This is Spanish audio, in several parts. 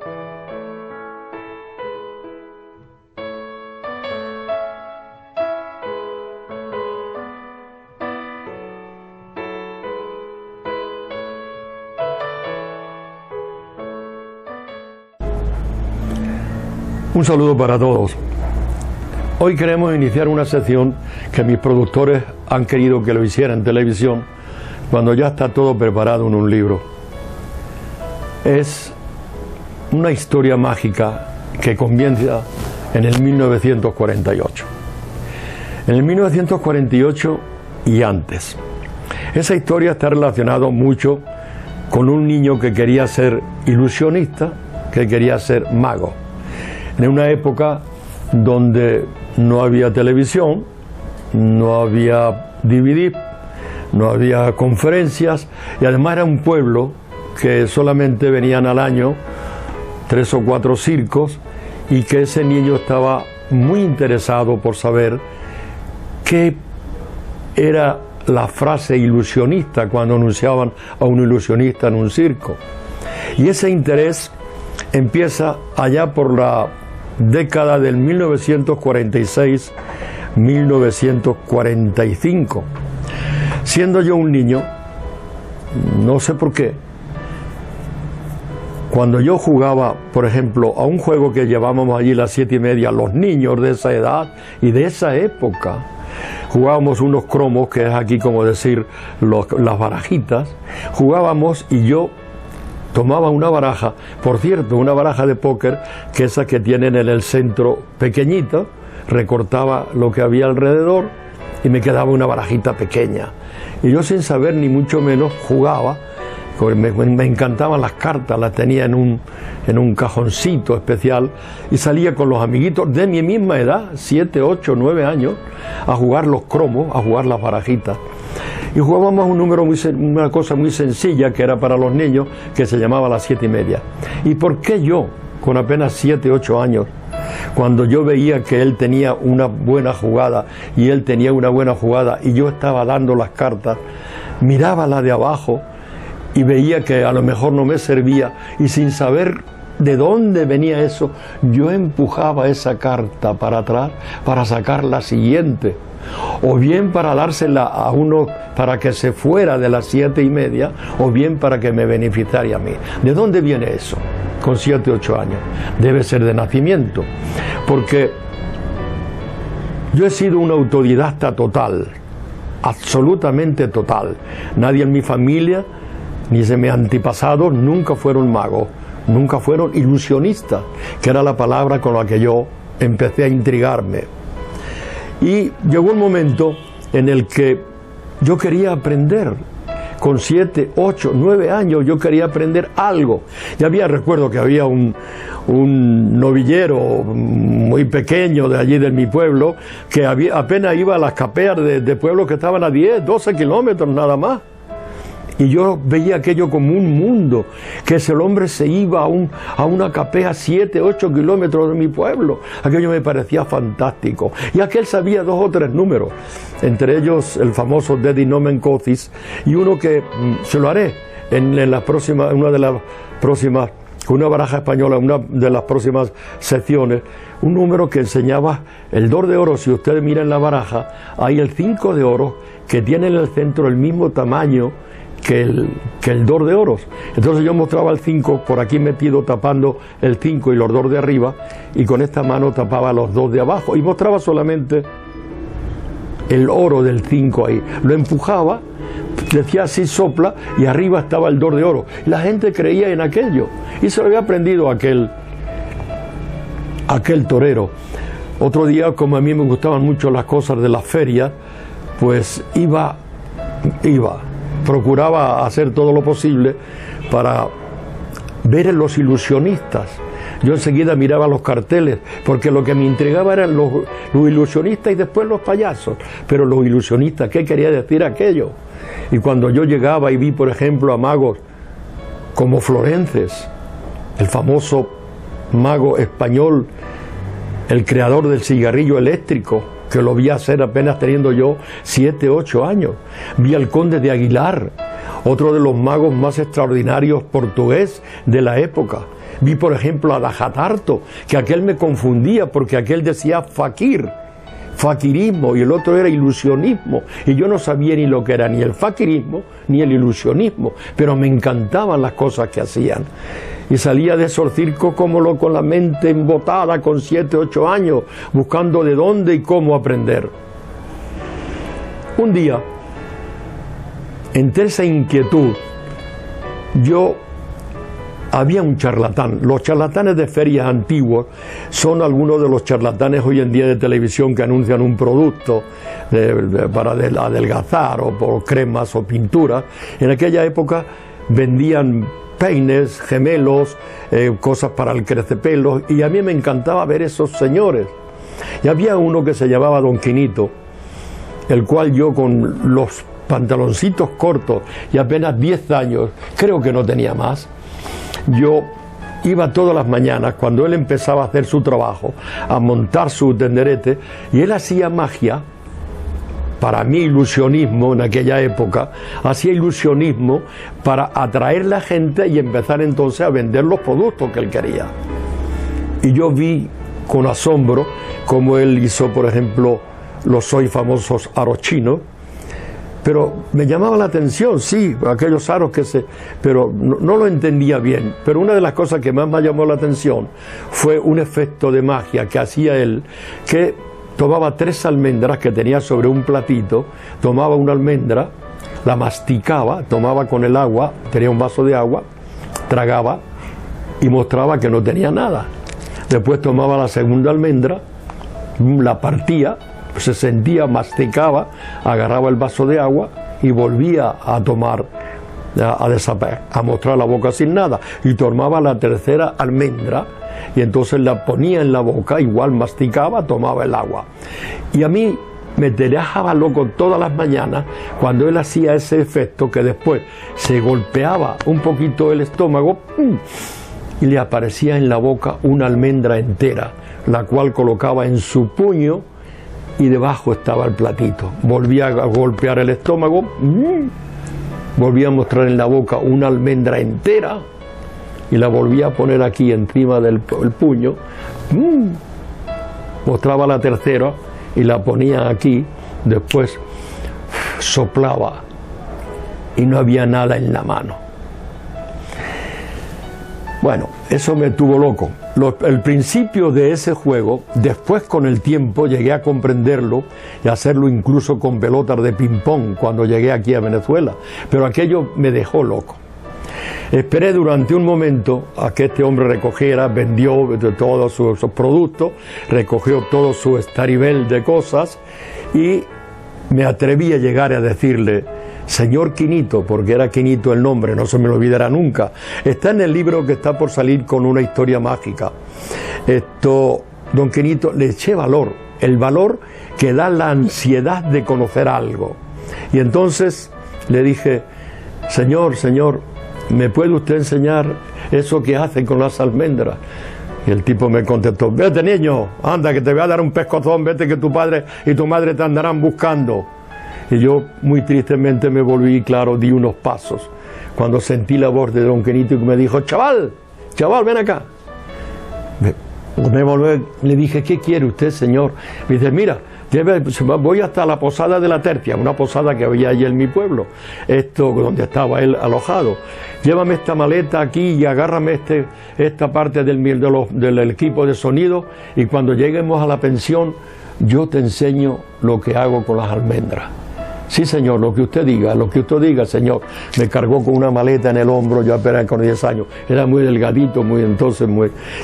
Un saludo para todos. Hoy queremos iniciar una sección que mis productores han querido que lo hiciera en televisión, cuando ya está todo preparado en un libro. Es una historia mágica que comienza en el 1948. En el 1948 y antes. Esa historia está relacionada mucho con un niño que quería ser ilusionista, que quería ser mago. En una época donde no había televisión, no había DVD, no había conferencias, y además era un pueblo que solamente venían al año 3 o 4 circos, y que ese niño estaba muy interesado por saber qué era la frase ilusionista cuando anunciaban a un ilusionista en un circo. Y ese interés empieza allá por la década del 1946-1945. Siendo yo un niño, no sé por qué, cuando yo jugaba, por ejemplo, a un juego que llevábamos allí las 7:30, los niños de esa edad y de esa época, jugábamos unos cromos, que es aquí como decir las barajitas, jugábamos y yo tomaba una baraja, por cierto, una baraja de póker, que esas que tienen en el centro pequeñita, recortaba lo que había alrededor y me quedaba una barajita pequeña. Y yo sin saber ni mucho menos jugaba, me encantaban las cartas, las tenía en un cajoncito especial y salía con los amiguitos de mi misma edad, 7, 8, 9 años, a jugar los cromos, a jugar las barajitas. Y jugábamos una cosa muy sencilla que era para los niños, que se llamaba las 7:30. ¿Y por qué yo, con apenas 7, 8 años, cuando yo veía que él tenía una buena jugada y él tenía una buena jugada y yo estaba dando las cartas, miraba la de abajo y veía que a lo mejor no me servía, y sin saber de dónde venía eso, yo empujaba esa carta para atrás para sacar la siguiente, o bien para dársela a uno para que se fuera de las 7:30, o bien para que me beneficiara a mí. ¿De dónde viene eso? Con 7, 8 años. Debe ser de nacimiento, porque yo he sido un autodidacta total, absolutamente total. Nadie en mi familia, ni de mis antepasados, nunca fueron magos, nunca fueron ilusionistas, que era la palabra con la que yo empecé a intrigarme. Y llegó un momento en el que yo quería aprender. Con 7, 8, 9 años yo quería aprender algo. Recuerdo que había un novillero muy pequeño de allí de mi pueblo, que apenas iba a las capeas de pueblos que estaban a 10, 12 kilómetros nada más. Y yo veía aquello como un mundo, que el hombre se iba a una capea 7, 8 kilómetros de mi pueblo. Aquello me parecía fantástico. Y aquel sabía 2 o 3 números, entre ellos el famoso Dedi Nomen Cocis, y uno que se lo haré en una de las próximas, con una baraja española, una de las próximas secciones, un número que enseñaba el 2 de oro. Si ustedes miran la baraja, hay el 5 de oro, que tiene en el centro el mismo tamaño que el 2 de oros. Entonces yo mostraba el 5 por aquí metido, tapando el 5 y los 2 de arriba, y con esta mano tapaba los 2 de abajo, y mostraba solamente el oro del 5 ahí. Lo empujaba, decía así, sopla, y arriba estaba el 2 de oro. Y la gente creía en aquello, y se lo había aprendido aquel torero. Otro día, como a mí me gustaban mucho las cosas de las ferias, pues procuraba hacer todo lo posible para ver en los ilusionistas. Yo enseguida miraba los carteles, porque lo que me intrigaba eran los ilusionistas y después los payasos. Pero los ilusionistas, ¿qué quería decir aquello? Y cuando yo llegaba y vi, por ejemplo, a magos como Florences, el famoso mago español, el creador del cigarrillo eléctrico, que lo vi hacer apenas teniendo yo 7, 8 años. Vi al conde de Aguilar, otro de los magos más extraordinarios portugués de la época. Vi, por ejemplo, a Dajatarto, que aquel me confundía porque aquel decía fakir, fakirismo, y el otro era ilusionismo, y yo no sabía ni lo que era ni el fakirismo ni el ilusionismo, pero me encantaban las cosas que hacían. Y salía de esos circos como con la mente embotada, con 7, 8 años, buscando de dónde y cómo aprender. Un día, entre esa inquietud, había un charlatán. Los charlatanes de ferias antiguos son algunos de los charlatanes hoy en día de televisión que anuncian un producto para adelgazar o por cremas o pinturas. En aquella época vendían peines, gemelos, cosas para el crecepelos, y a mí me encantaba ver esos señores. Y había uno que se llamaba Don Quinito, el cual yo, con los pantaloncitos cortos y apenas 10 años, creo que no tenía más, yo iba todas las mañanas, cuando él empezaba a hacer su trabajo, a montar su tenderete, y él hacía magia. Para mí, ilusionismo en aquella época, hacía ilusionismo para atraer la gente y empezar entonces a vender los productos que él quería. Y yo vi con asombro cómo él hizo, por ejemplo, los hoy famosos aros chinos, pero me llamaba la atención, sí, aquellos aros pero no lo entendía bien. Pero una de las cosas que más me llamó la atención fue un efecto de magia que hacía él, que tomaba 3 almendras que tenía sobre un platito, tomaba una almendra, la masticaba, tomaba con el agua, tenía un vaso de agua, tragaba y mostraba que no tenía nada. Después tomaba la segunda almendra, la partía, se sentía, masticaba, agarraba el vaso de agua y volvía a tomar, a mostrar la boca sin nada, y tomaba la tercera almendra y entonces la ponía en la boca, igual masticaba, tomaba el agua. Y a mí me dejaba loco todas las mañanas cuando él hacía ese efecto, que después se golpeaba un poquito el estómago y le aparecía en la boca una almendra entera, la cual colocaba en su puño y debajo estaba el platito. Volvía a golpear el estómago, volvía a mostrar en la boca una almendra entera y la volvía a poner aquí encima del puño, mostraba la tercera y la ponía aquí, después soplaba y no había nada en la mano. Bueno, eso me tuvo loco. El principio de ese juego, después con el tiempo llegué a comprenderlo y a hacerlo incluso con pelotas de ping-pong cuando llegué aquí a Venezuela, pero aquello me dejó loco. Esperé durante un momento a que este hombre recogiera, vendió todos sus productos, recogió todo su estaribel de cosas y me atreví a llegar a decirle: señor Quinito, porque era Quinito el nombre, no se me lo olvidará nunca. Está en el libro que está por salir con una historia mágica. Don Quinito, le eché valor, el valor que da la ansiedad de conocer algo. Y entonces le dije: señor, ¿me puede usted enseñar eso que hacen con las almendras? Y el tipo me contestó: vete, niño, anda, que te voy a dar un pescozón, vete, que tu padre y tu madre te andarán buscando. Y yo muy tristemente me volví, claro, di unos pasos, cuando sentí la voz de don Quinito que me dijo: chaval, ven acá. Me volví, le dije: ¿qué quiere usted, señor? Me dice: mira, voy hasta la posada de la Tercia, una posada que había allí en mi pueblo, donde estaba él alojado. Llévame esta maleta aquí y agárrame esta parte del equipo de sonido, y cuando lleguemos a la pensión yo te enseño lo que hago con las almendras. Sí, señor, lo que usted diga, señor. Me cargó con una maleta en el hombro, yo apenas con 10 años, era muy delgadito,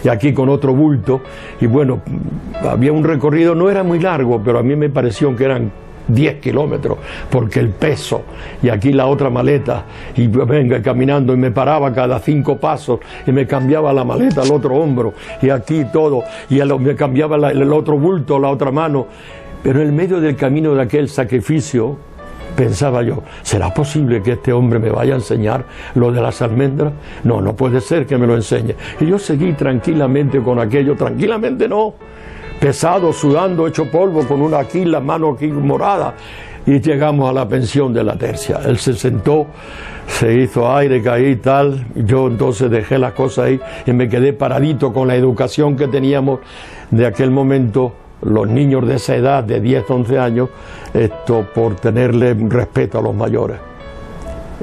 y aquí con otro bulto, y bueno, había un recorrido, no era muy largo, pero a mí me pareció que eran 10 kilómetros, porque el peso, y aquí la otra maleta, y venga caminando, y me paraba cada 5 pasos, y me cambiaba la maleta al otro hombro, y aquí todo, y me cambiaba el otro bulto, la otra mano, pero en medio del camino de aquel sacrificio, pensaba yo: ¿será posible que este hombre me vaya a enseñar lo de las almendras? No puede ser que me lo enseñe. Y yo seguí tranquilamente con aquello, tranquilamente no, pesado, sudando, hecho polvo, con la mano aquí morada, y llegamos a la pensión de La Tercia. Él se sentó, se hizo aire, caí y tal. Yo entonces dejé las cosas ahí y me quedé paradito con la educación que teníamos de aquel momento, los niños de esa edad, de 10, 11 años, por tenerle respeto a los mayores.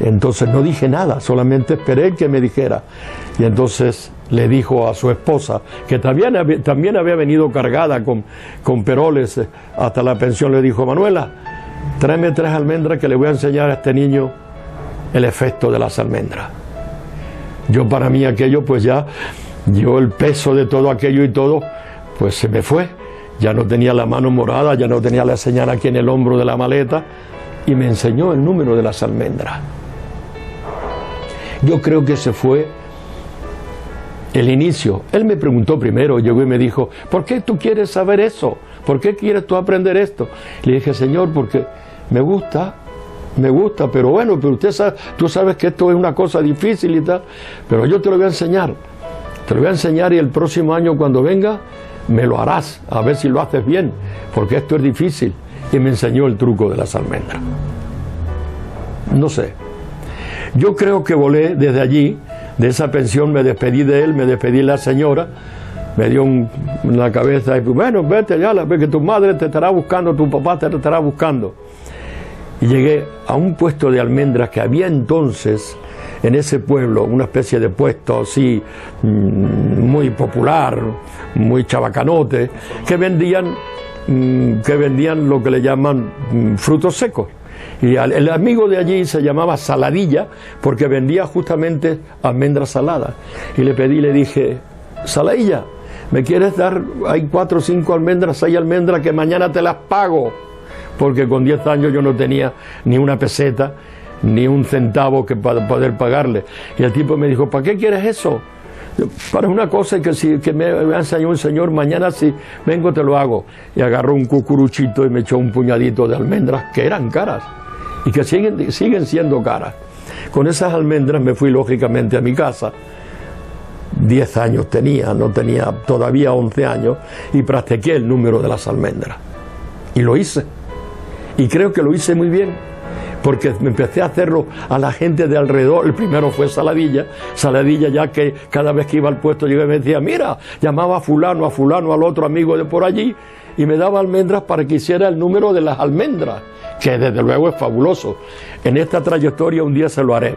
Entonces no dije nada, solamente esperé que me dijera. Y entonces le dijo a su esposa, que también había venido cargada con peroles hasta la pensión, le dijo: Manuela, tráeme 3 almendras que le voy a enseñar a este niño el efecto de las almendras. Yo, para mí aquello, pues ya, yo el peso de todo aquello y todo, pues se me fue. Ya no tenía la mano morada, ya no tenía la señal aquí en el hombro de la maleta, y me enseñó el número de las almendras. Yo creo que ese fue el inicio. Él me preguntó primero, llegó y me dijo: ¿por qué tú quieres saber eso? ¿Por qué quieres tú aprender esto? Le dije: Señor, porque me gusta, pero bueno, pero tú sabes que esto es una cosa difícil y tal, pero yo te lo voy a enseñar. Te lo voy a enseñar y el próximo año cuando venga me lo harás, a ver si lo haces bien, porque esto es difícil. Y me enseñó el truco de las almendras. No sé. Yo creo que volé desde allí, de esa pensión, me despedí de él, me despedí de la señora, me dio en la cabeza y bueno, vete ya, ve que tu madre te estará buscando, tu papá te estará buscando. Y llegué a un puesto de almendras que había entonces en ese pueblo, una especie de puesto así muy popular, muy chabacanote, que vendían lo que le llaman frutos secos. Y el amigo de allí se llamaba Saladilla, porque vendía justamente almendras saladas. Y le pedí, le dije: Saladilla, ¿me quieres dar? Hay 4 o 5 almendras, 6 almendras que mañana te las pago. Porque con 10 años yo no tenía ni una peseta, ni un centavo para poder pagarle. Y el tipo me dijo: ¿para qué quieres eso? Para una cosa que me enseñó un señor, mañana si vengo te lo hago. Y agarró un cucuruchito y me echó un puñadito de almendras que eran caras y que siguen siendo caras. Con esas almendras me fui lógicamente a mi casa. 10 años tenía, no tenía todavía 11 años, y practiqué el número de las almendras. Y lo hice. Y creo que lo hice muy bien, porque me empecé a hacerlo a la gente de alrededor. El primero fue Saladilla, ya que cada vez que iba al puesto yo me decía: mira, llamaba a fulano, al otro amigo de por allí, y me daba almendras para que hiciera el número de las almendras, que desde luego es fabuloso. En esta trayectoria un día se lo haré.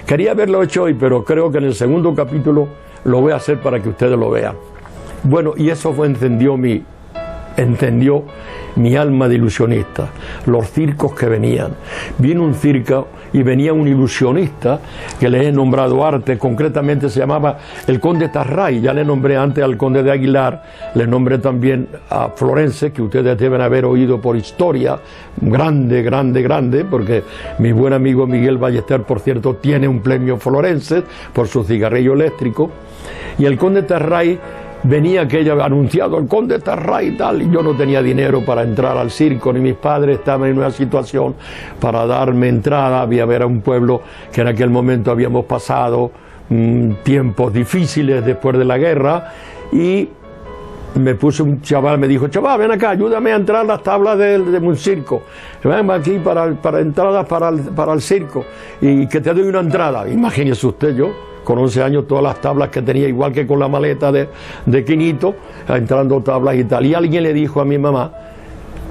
Quería haberlo hecho hoy, pero creo que en el segundo capítulo lo voy a hacer para que ustedes lo vean. Bueno, y eso encendió mi alma de ilusionista, los circos que venían. Vino un circo y venía un ilusionista que le he nombrado arte, concretamente se llamaba el Conde Tarray. Ya le nombré antes al Conde de Aguilar, le nombré también a Florence, que ustedes deben haber oído por historia, grande, porque mi buen amigo Miguel Ballester, por cierto, tiene un premio Florence por su cigarrillo eléctrico. Y el Conde Tarray venía, que ella había anunciado el Conde Tarray y tal, y yo no tenía dinero para entrar al circo, ni mis padres estaban en una situación para darme entrada. Era un pueblo que en aquel momento habíamos pasado tiempos difíciles después de la guerra, y me puse un chaval, me dijo: chaval, ven acá, ayúdame a entrar a las tablas de un circo, ven aquí para entradas para el circo, y que te doy una entrada. Imagínese usted, yo con 11 años, todas las tablas que tenía, igual que con la maleta de Quinito, entrando tablas y tal. Y alguien le dijo a mi mamá,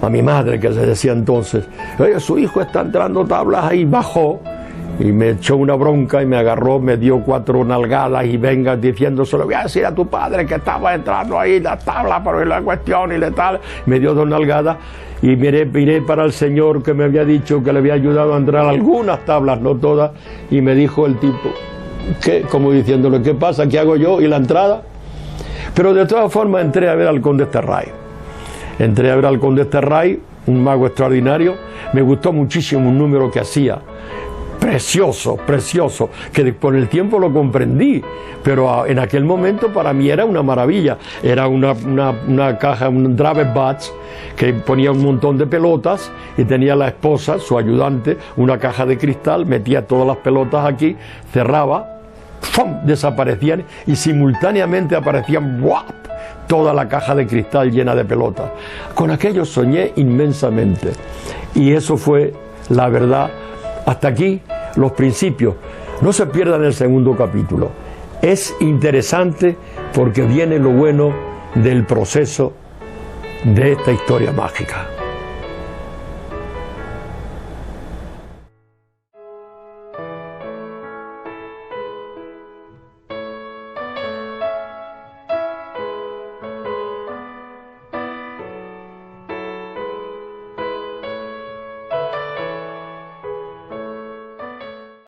a mi madre, que se decía entonces: oye, su hijo está entrando tablas ahí. Bajó y me echó una bronca y me agarró, me dio 4 nalgadas y venga diciéndoselo: voy a decir a tu padre que estaba entrando ahí las tablas, pero la cuestión y le tal. Me dio 2 nalgadas y miré para el señor que me había dicho que le había ayudado a entrar algunas tablas, no todas, y me dijo el tipo: ¿qué? Como diciéndole: ¿qué pasa? ¿Qué hago yo? ¿Y la entrada? Pero de todas formas entré a ver al Conde Tarray. Entré a ver al Conde Tarray, un mago extraordinario. Me gustó muchísimo un número que hacía. Precioso, que con el tiempo lo comprendí, pero en aquel momento para mí era una maravilla. Era una caja, un Dravetbats, que ponía un montón de pelotas, y tenía la esposa, su ayudante, una caja de cristal, metía todas las pelotas aquí, cerraba, ¡fum!, desaparecían, y simultáneamente aparecían ¡guap!, toda la caja de cristal llena de pelotas. Con aquello soñé inmensamente. Y eso fue la verdad. Hasta aquí los principios. No se pierdan el segundo capítulo. Es interesante porque viene lo bueno del proceso de esta historia mágica.